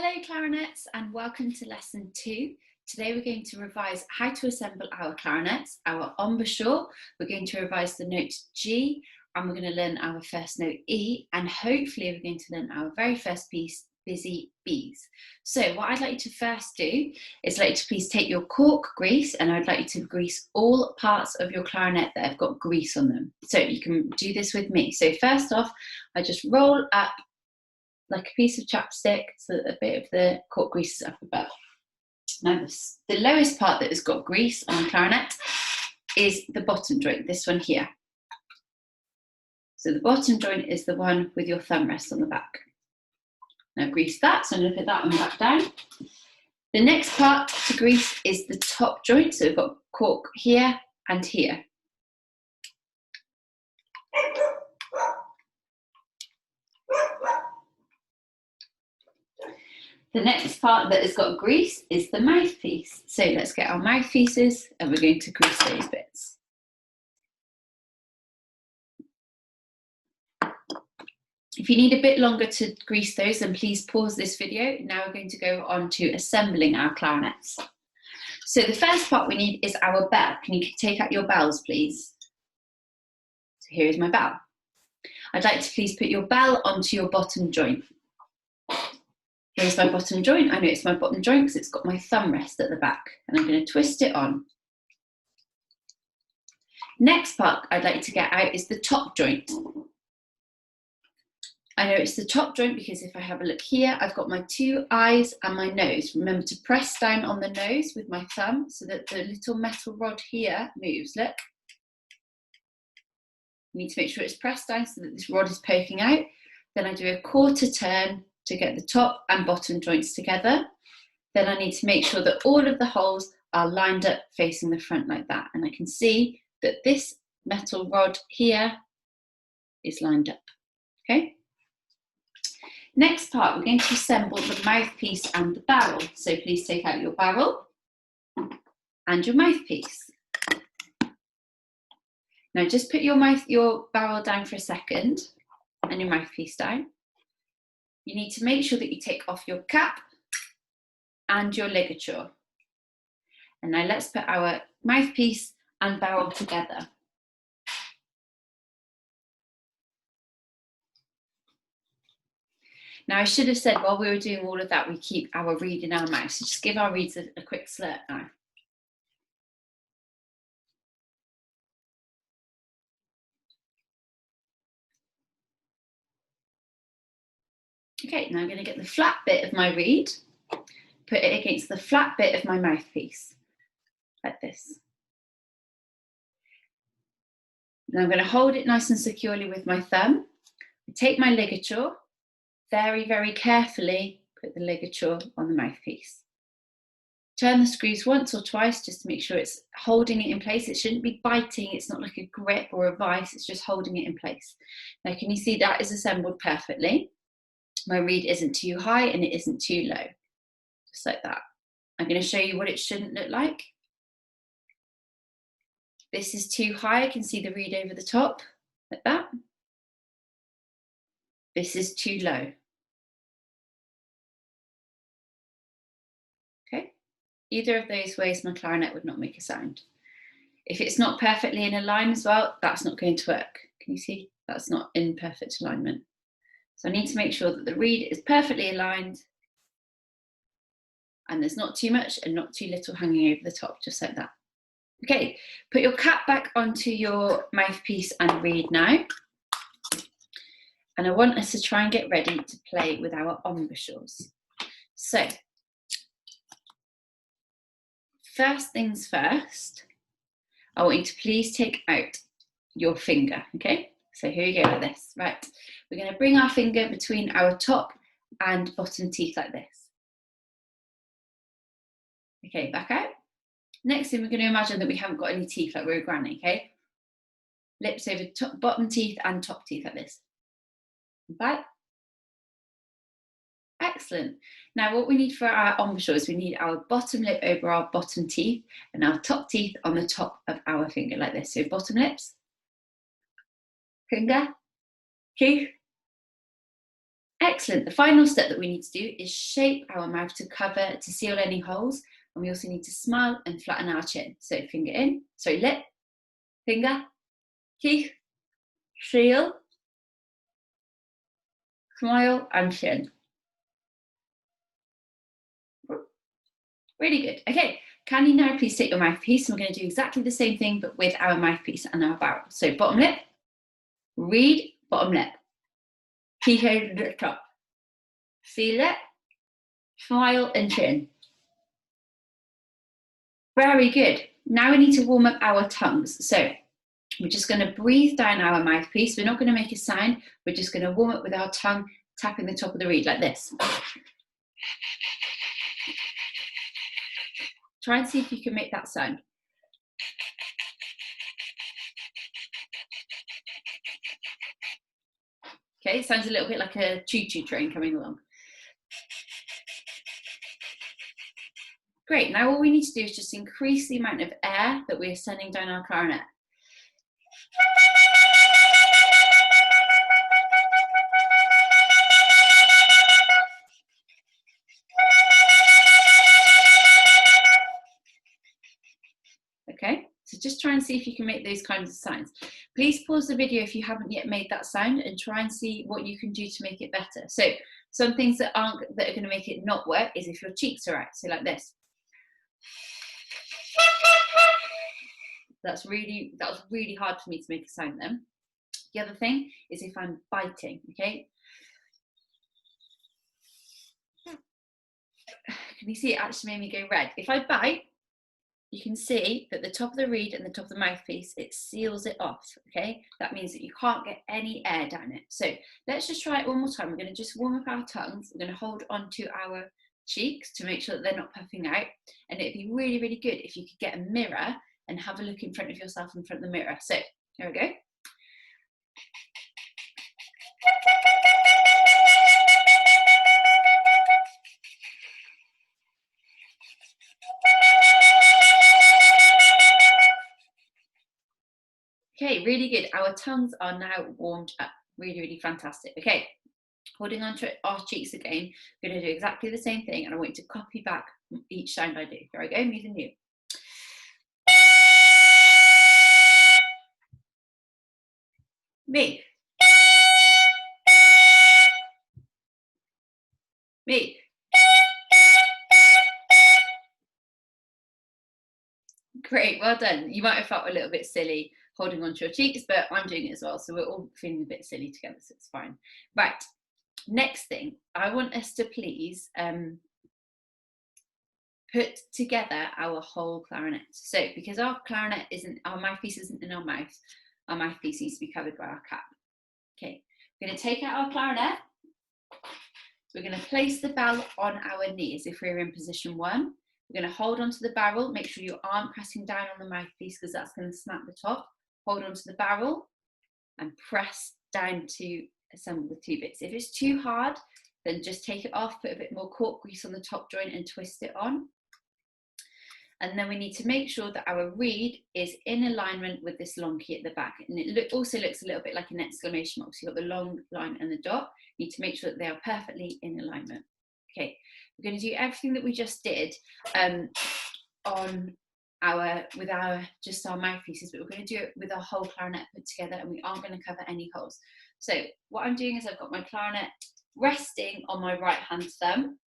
Hello clarinets and welcome to lesson 2. Today we're going to revise how to assemble our clarinets, our embouchure. We're going to revise the note G and we're going to learn our first note E, and hopefully we're going to learn our very first piece, busy bees. So what I'd like you to first do is like to please take your cork grease, and I'd like you to grease all parts of your clarinet that have got grease on them. So you can do this with me. So first off, I just roll up like a piece of chapstick so that a bit of the cork grease is up above. Now the lowest part that has got grease on a clarinet is the bottom joint, this one here. So the bottom joint is the one with your thumb rest on the back. Now grease that, so I'm going to put that one back down. The next part to grease is the top joint, so we've got cork here and here. The next part that has got grease is the mouthpiece. So let's get our mouthpieces and we're going to grease those bits. If you need a bit longer to grease those, then please pause this video. Now we're going to go on to assembling our clarinets. So the first part we need is our bell. Can you take out your bells, please? So here is my bell. I'd like to please put your bell onto your bottom joint. Here's my bottom joint. I know it's my bottom joint because it's got my thumb rest at the back, and I'm going to twist it on. Next part I'd like to get out is the top joint. I know it's the top joint because if I have a look here, I've got my two eyes and my nose. Remember to press down on the nose with my thumb so that the little metal rod here moves. Look. You need to make sure it's pressed down so that this rod is poking out. Then I do a quarter turn to get the top and bottom joints together. Then I need to make sure that all of the holes are lined up facing the front like that. And I can see that this metal rod here is lined up, okay? Next part, we're going to assemble the mouthpiece and the barrel. So please take out your barrel and your mouthpiece. Now just put your barrel down for a second and your mouthpiece down. You need to make sure that you take off your cap and your ligature. And now let's put our mouthpiece and barrel together. Now I should have said while we were doing all of that, we keep our reed in our mouth. So just give our reeds a quick slurp now. Okay, now I'm going to get the flat bit of my reed, put it against the flat bit of my mouthpiece, like this. Now I'm going to hold it nice and securely with my thumb. I take my ligature, very, very carefully put the ligature on the mouthpiece. Turn the screws once or twice just to make sure it's holding it in place. It shouldn't be biting, it's not like a grip or a vice, it's just holding it in place. Now can you see that is assembled perfectly? My reed isn't too high and it isn't too low, just like that. I'm going to show you what it shouldn't look like. This is too high, I can see the reed over the top, like that. This is too low. Okay, either of those ways my clarinet would not make a sound. If it's not perfectly in a line as well, that's not going to work. Can you see? That's not in perfect alignment. So I need to make sure that the reed is perfectly aligned and there's not too much and not too little hanging over the top, just like that. Okay, put your cap back onto your mouthpiece and reed now. And I want us to try and get ready to play with our embouchures. So, first things first, I want you to please take out your finger, okay? So here we go with this, right? We're going to bring our finger between our top and bottom teeth like this. Okay, back out. Next thing, we're going to imagine that we haven't got any teeth like we're a granny, okay? Lips over top, bottom teeth and top teeth like this. Back. Excellent. Now what we need for our embouchure is we need our bottom lip over our bottom teeth and our top teeth on the top of our finger like this. So bottom lips, finger, teeth. Excellent. The final step that we need to do is shape our mouth to cover, to seal any holes. And we also need to smile and flatten our chin. So finger in, sorry, lip, finger, teeth, seal, smile and chin. Really good. Okay, can you now please take your mouthpiece, and we're going to do exactly the same thing but with our mouthpiece and our barrel. So bottom lip, read, bottom lip, teeth over the top, seal it, smile and chin. Very good. Now we need to warm up our tongues. So we're just going to breathe down our mouthpiece. We're not going to make a sound. We're just going to warm up with our tongue, tapping the top of the reed like this. Try and see if you can make that sound. Okay, it sounds a little bit like a choo-choo train coming along. Great, now all we need to do is just increase the amount of air that we're sending down our clarinet. Okay, so just try and see if you can make those kinds of sounds. Please pause the video if you haven't yet made that sound and try and see what you can do to make it better. So some things that are going to make it not work is if your cheeks are out, so like this. That was really hard for me to make a sound then. The other thing is if I'm biting, okay? Can you see it actually made me go red? If I bite, you can see that the top of the reed and the top of the mouthpiece, it seals it off, okay? That means that you can't get any air down it. So let's just try it one more time. We're gonna just warm up our tongues. We're gonna hold onto our cheeks to make sure that they're not puffing out. And it'd be really, really good if you could get a mirror and have a look in front of yourself in front of the mirror. So here we go. Okay, really good. Our tongues are now warmed up. Really, really fantastic. Okay, holding on to our cheeks again, we're going to do exactly the same thing, and I want you to copy back each sound I do. Here I go, me and you. Me. Me. Great, well done. You might have felt a little bit silly holding onto your cheeks, but I'm doing it as well, so we're all feeling a bit silly together, so it's fine. Right, next thing, I want us to please put together our whole clarinet. So because our clarinet isn't, our mouthpiece isn't in our mouth, our mouthpiece needs to be covered by our cap. Okay, we're going to take out our clarinet. We're going to place the bell on our knees if we're in position 1. We're going to hold onto the barrel. Make sure you aren't pressing down on the mouthpiece because that's going to snap the top. Hold onto the barrel and press down to assemble the 2 bits. If it's too hard, then just take it off, put a bit more cork grease on the top joint and twist it on. And then we need to make sure that our reed is in alignment with this long key at the back. And it also looks a little bit like an exclamation mark. So you've got the long line and the dot. You need to make sure that they are perfectly in alignment. Okay, we're going to do everything that we just did with our mouthpieces, but we're going to do it with our whole clarinet put together, and we aren't going to cover any holes. So what I'm doing is I've got my clarinet resting on my right hand thumb,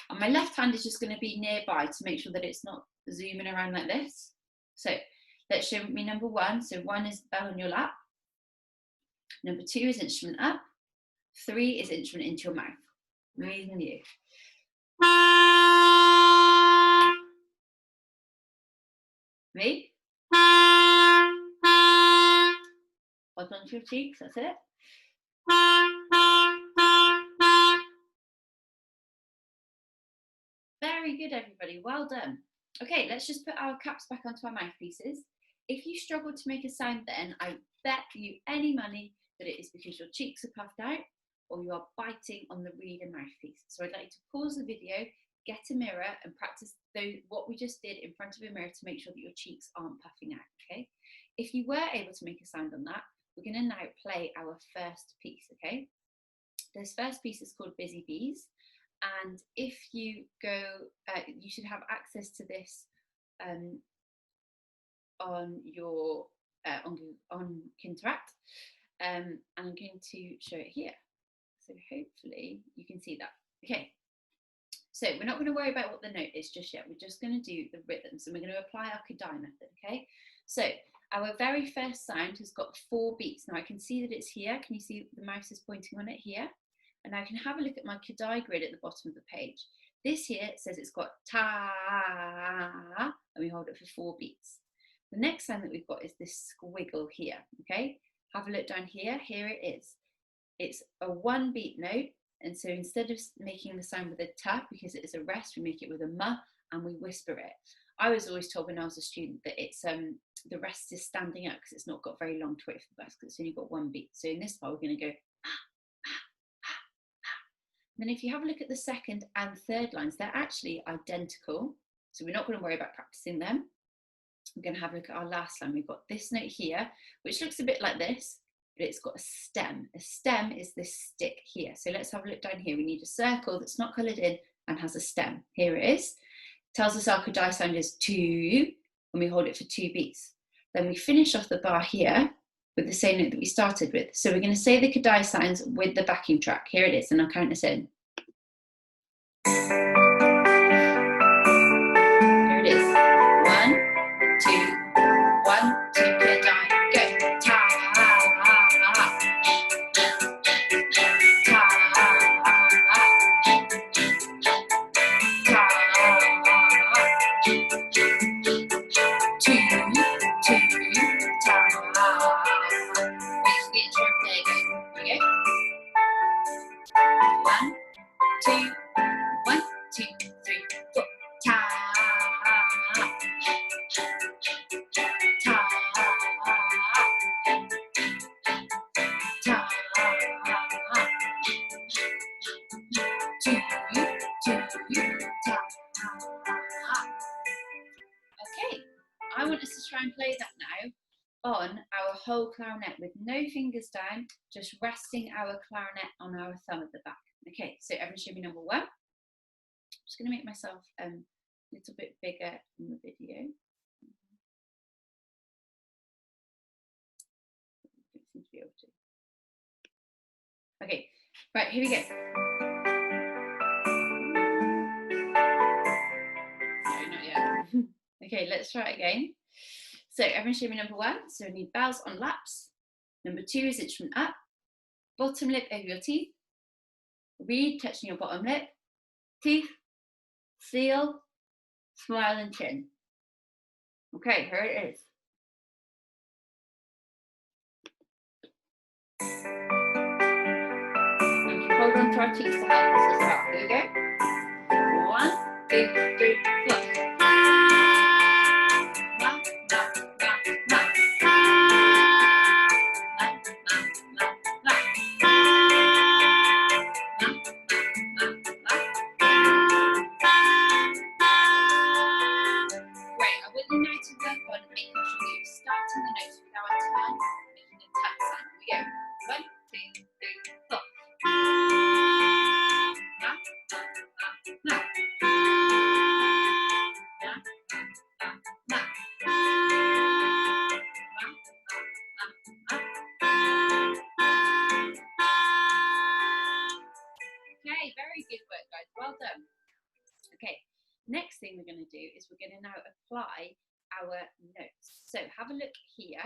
and my left hand is just going to be nearby to make sure that it's not zooming around like this. So let's show me number 1. So 1 is bell on your lap. Number 2 is instrument up. 3 is instrument into your mouth. Me and you. Me. Hold on to your cheeks, that's it. Very good, everybody, well done. Okay, let's just put our caps back onto our mouthpieces. If you struggle to make a sound then, I bet you any money that it is because your cheeks are puffed out or you are biting on the reed and mouthpiece. So I'd like to pause the video, get a mirror and practice what we just did in front of a mirror to make sure that your cheeks aren't puffing out, okay? If you were able to make a sound on that, we're gonna now play our first piece, okay? This first piece is called Busy Bees, and if you go, you should have access to this on your on Kinteract, and I'm going to show it here. So hopefully you can see that. Okay, so we're not going to worry about what the note is just yet. We're just going to do the rhythms, and we're going to apply our Kadai method. Okay, so our very first sound has got 4 beats. Now I can see that it's here. Can you see the mouse is pointing on it here? And I can have a look at my Kadai grid at the bottom of the page. This here says it's got ta, and we hold it for 4 beats. The next sound that we've got is this squiggle here. Okay, have a look down here. Here it is. It's a 1 beat note, and so instead of making the sound with a ta, because it is a rest, we make it with a ma, and we whisper it. I was always told when I was a student that it's the rest is standing up because it's not got very long to wait for the bus, because it's only got 1 beat. So in this part, we're going to go. Then if you have a look at the second and third lines, they're actually identical. So we're not going to worry about practicing them. We're going to have a look at our last line. We've got this note here, which looks a bit like this, but it's got a stem. A stem is this stick here. So let's have a look down here. We need a circle that's not coloured in and has a stem. Here it is. Tells us our Kadai sound is 2, and we hold it for 2 beats. Then we finish off the bar here with the same note that we started with. So we're going to say the Kadai sounds with the backing track. Here it is, and I'll count us in. Here it is. 1, 2, 1, 2, Kadai, go. Ta, Okay, I want us to try and play that now on our whole clarinet with no fingers down, just resting our clarinet on our thumb at the back. Okay, so everyone show me number 1. I'm just going to make myself a little bit bigger in the video. Don't seem to be able to. Okay, right, here we go. Sorry, not yet. Okay, let's try it again. So everyone show me number 1. So we need bells on laps. Number 2 is instrument up. Bottom lip over your teeth. Reed touching your bottom lip. Teeth, seal, smile and chin. Okay, here it is. And you hold on to our cheeks to help us as well. Here we go. 1, 2, 3, 4. Okay, very good work, guys. Well done. Okay, next thing we're going to do is we're going to now apply our notes. So have a look here.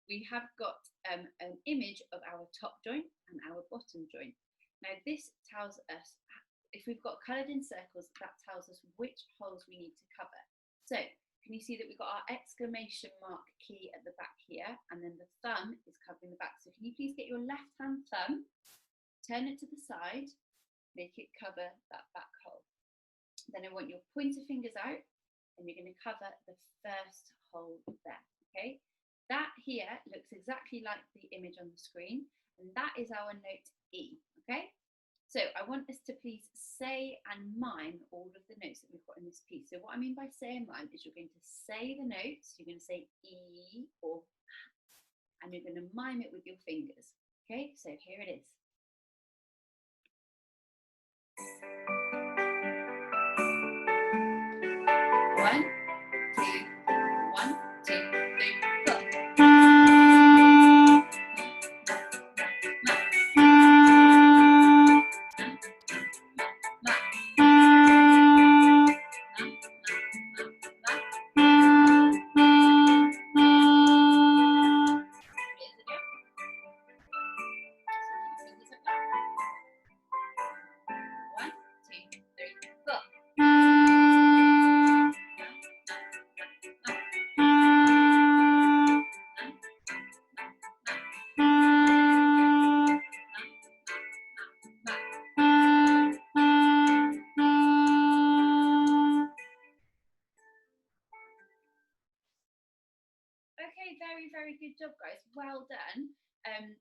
We have got an image of our top joint and our bottom joint. Now this tells us, if we've got coloured in circles, that tells us which holes we need to cover. So can you see that we've got our exclamation mark key at the back here, and then the thumb is covering the back. So can you please get your left hand thumb, turn it to the side, make it cover that back hole. Then I want your pointer fingers out, and you're going to cover the first hole there, okay? That here looks exactly like the image on the screen, and that is our note E, okay? So I want us to please say and mime all of the notes that we've got in this piece. So what I mean by say and mime is you're going to say the notes, you're going to say E or and you're going to mime it with your fingers, okay? So here it is. One, two, 1, 2, 3, 4. Okay, very good job, guys. Well done. I'm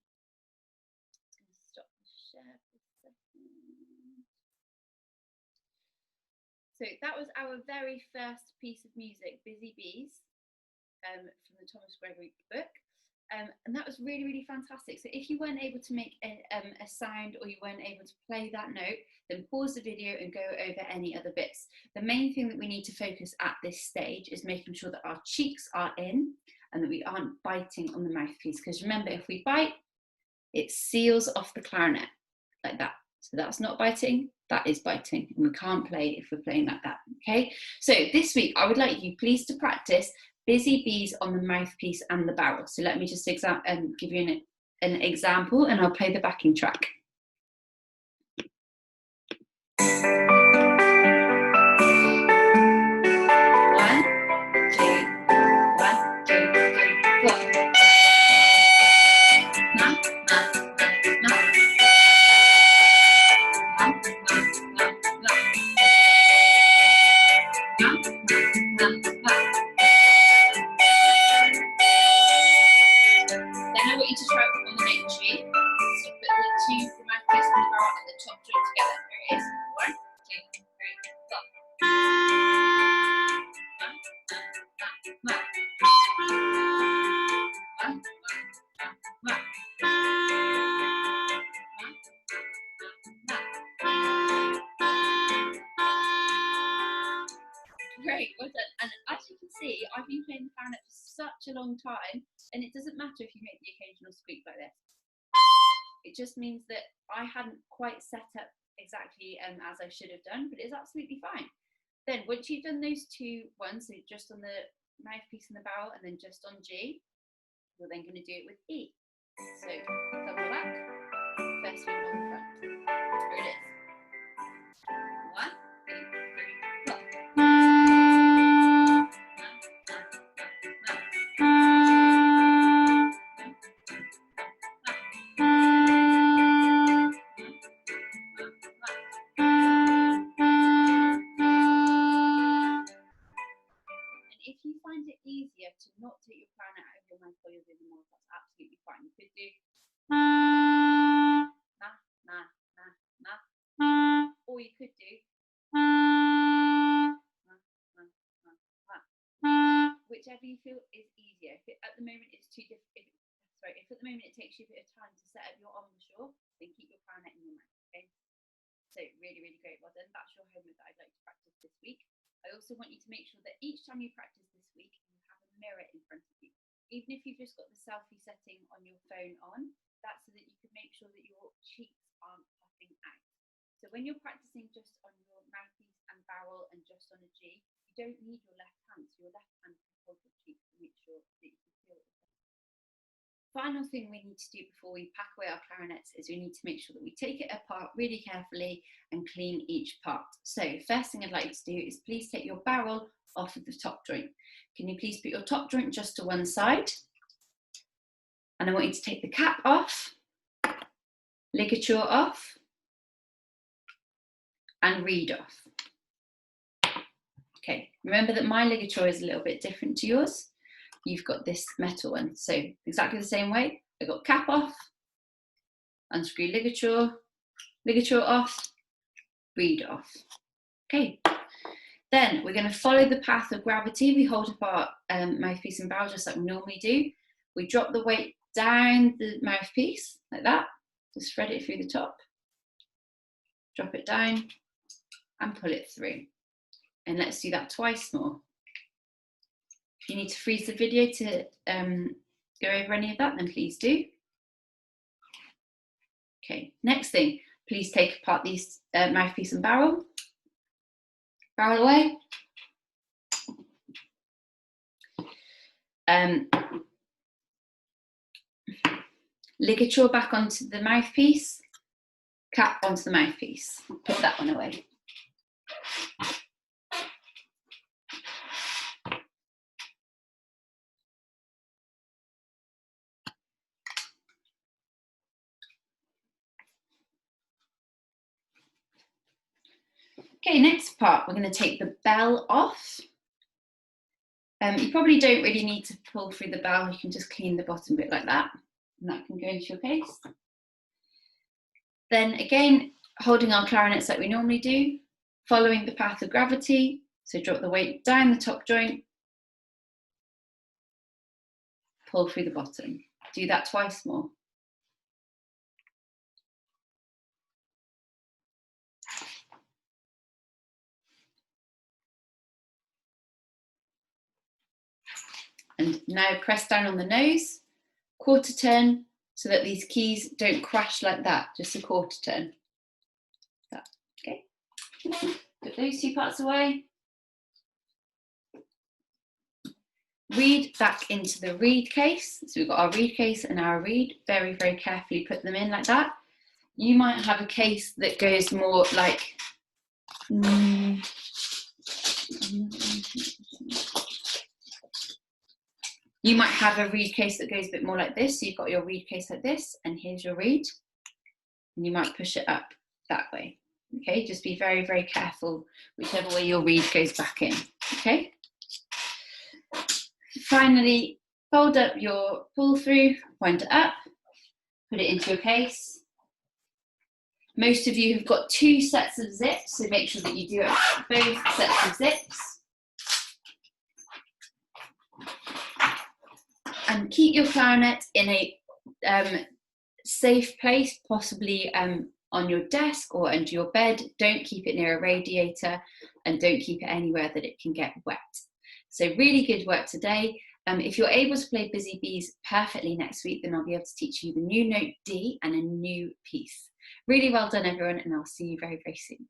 just going to stop the share for a second. So that was our very first piece of music, Busy Bees, from the Thomas Gregory book. And that was really fantastic. So if you weren't able to make a sound, or you weren't able to play that note, then pause the video and go over any other bits. The main thing that we need to focus at this stage is making sure that our cheeks are in and that we aren't biting on the mouthpiece, because remember, if we bite, it seals off the clarinet like that. So that's not biting, that is biting, and we can't play if we're playing like that, okay? So this week, I would like you please to practice Busy Bees on the mouthpiece and the barrel. So let me just give you an example, and I'll play the backing track. Great, well done. And as you can see, I've been playing the clarinet for such a long time, and it doesn't matter if you make the occasional squeak like this. It just means that I hadn't quite set up exactly as I should have done, but it's absolutely fine. Then once you've done those two ones, so just on the mouthpiece and the barrel, and then just on G, we're then going to do it with E. So double back, first finger on the front. Here it is. 1, 2, 3, 4. If you find it easier to not take your clarinet out of your mouth while you're doing the mouth, that's absolutely fine. You could do na, na, na, na, or you could do na, na, na, na. Whichever you feel is easier. If at the moment it's too difficult, if at the moment it takes you a bit of time to set up your embouchure, then keep your clarinet in your mouth. Okay. So really great. Well done. That's your homework that I'd like to practice this week. I also want you to make sure that each time you practice this week, you have a mirror in front of you. Even if you've just got the selfie setting on your phone on, that's so that you can make sure that your cheeks aren't puffing out. So when you're practicing just on your mouthpiece and barrel and just on a G, you don't need your left hand. So your left hand can hold your cheeks to make sure that you can feel it. Final thing we need to do before we pack away our clarinets is we need to make sure that we take it apart really carefully and clean each part. So first thing I'd like you to do is please take your barrel off of the top joint. Can you please put your top joint just to one side? And I want you to take the cap off, ligature off, and reed off. Okay, remember that my ligature is a little bit different to yours. You've got this metal one, so exactly the same way. I got cap off, unscrew ligature, ligature off, reed off. Okay, then we're going to follow the path of gravity. We hold up our mouthpiece and barrel just like we normally do. We drop the weight down the mouthpiece like that, just spread it through the top. drop it down and pull it through. And let's do that twice more. If you need to freeze the video to go over any of that, then please do. Okay, next thing, please take apart these mouthpiece and barrel. Barrel away. Ligature back onto the mouthpiece, cap onto the mouthpiece. Put that one away. Okay, next part, we're going to take the bell off. You probably don't really need to pull through the bell, you can just clean the bottom bit like that, and that can go into your case. Then again, holding our clarinets like we normally do, following the path of gravity, so drop the weight down the top joint, pull through the bottom. Do that twice more. And now press down on the nose, quarter turn, so that these keys don't crash like that, just a quarter turn. That, okay. Put those two parts away. Reed back into the reed case. So we've got our reed case and our reed. Very, very carefully put them in like that. You might have a case that goes more like, you might have a reed case that goes a bit more like this. So you've got your reed case like this, and here's your reed. And you might push it up that way. Okay, just be very, very careful whichever way your reed goes back in. Okay. Finally, fold up your pull through, point it up, put it into your case. Most of you have got 2 sets of zips, so make sure that you do both sets of zips. And keep your clarinet in a safe place, possibly on your desk or under your bed. Don't keep it near a radiator, and don't keep it anywhere that it can get wet. So really good work today. If you're able to play Busy Bees perfectly next week, then I'll be able to teach you the new note D and a new piece. Really well done, everyone, and I'll see you very, very soon.